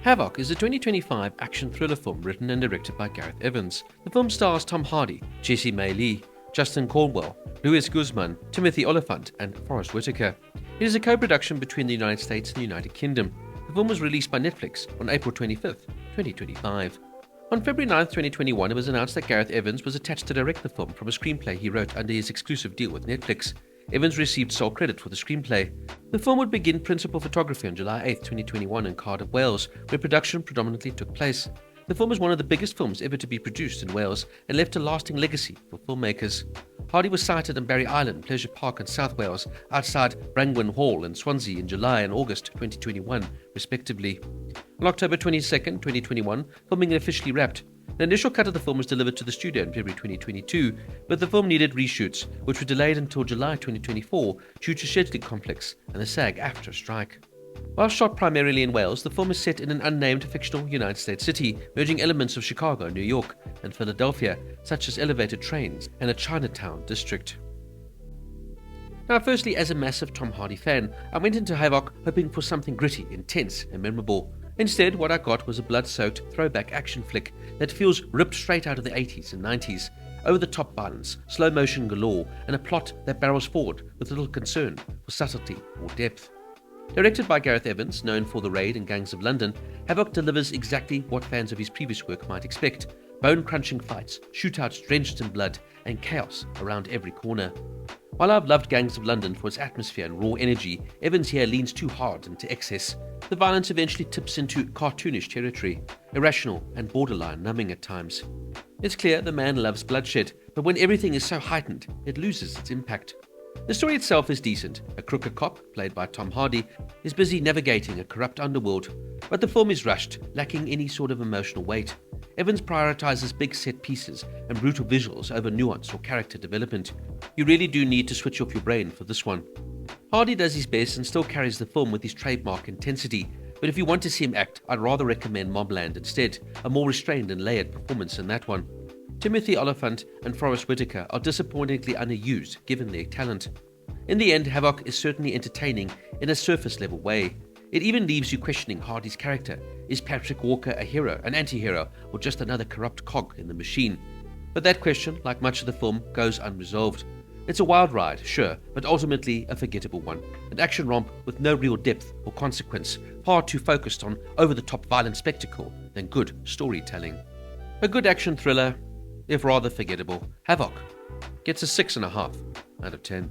Havoc is a 2025 action thriller film written and directed by Gareth Evans. The film stars Tom Hardy, Jessie Mei Li, Justin Cornwell, Guzmán, Timothy Olyphant, and Forest Whitaker. It is a co-production between the United States and the United Kingdom. The film was released by Netflix on April 25, 2025. On February 9, 2021, it was announced that Gareth Evans was attached to direct the film from a screenplay he wrote under his exclusive deal with Netflix. Evans received sole credit for the screenplay. The film would begin principal photography on July 8, 2021 in Cardiff, Wales, where production predominantly took place. The film is one of the biggest films ever to be produced in Wales and left a lasting legacy for filmmakers. Hardy was sighted on Barry Island, Pleasure Park in South Wales, outside Brangwen Hall in Swansea in July and August 2021, respectively. On October 22, 2021, filming officially wrapped. The initial cut of the film was delivered to the studio in February 2022, but the film needed reshoots, which were delayed until July 2024 due to scheduling conflicts and the SAG-AFTRA strike. While shot primarily in Wales, the film is set in an unnamed fictional United States city, merging elements of Chicago, New York, and Philadelphia, such as elevated trains and a Chinatown district. Now, firstly, as a massive Tom Hardy fan, I went into Havoc hoping for something gritty, intense, and memorable. Instead, what I got was a blood-soaked throwback action flick that feels ripped straight out of the 80s and 90s. Over-the-top violence, slow motion galore, and a plot that barrels forward with little concern for subtlety or depth. Directed by Gareth Evans, known for The Raid and Gangs of London, Havoc delivers exactly what fans of his previous work might expect: bone-crunching fights, shootouts drenched in blood, and chaos around every corner. While I've loved Gangs of London for its atmosphere and raw energy, Evans here leans too hard into excess. The violence eventually tips into cartoonish territory, irrational and borderline numbing at times. It's clear the man loves bloodshed, but when everything is so heightened, it loses its impact. The story itself is decent. A crooked cop, played by Tom Hardy, is busy navigating a corrupt underworld, but the film is rushed, lacking any sort of emotional weight. Evans prioritizes big set pieces and brutal visuals over nuance or character development. You really do need to switch off your brain for this one. Hardy does his best and still carries the film with his trademark intensity, but if you want to see him act, I'd rather recommend Mobland instead, a more restrained and layered performance in that one. Timothy Olyphant and Forest Whitaker are disappointingly underused given their talent. In the end, Havoc is certainly entertaining in a surface-level way. It even leaves you questioning Hardy's character. Is Patrick Walker a hero, an anti-hero, or just another corrupt cog in the machine? But that question, like much of the film, goes unresolved. It's a wild ride, sure, but ultimately a forgettable one. An action romp with no real depth or consequence, far too focused on over-the-top violent spectacle than good storytelling. A good action thriller, if rather forgettable, Havoc gets a 6.5 out of 10.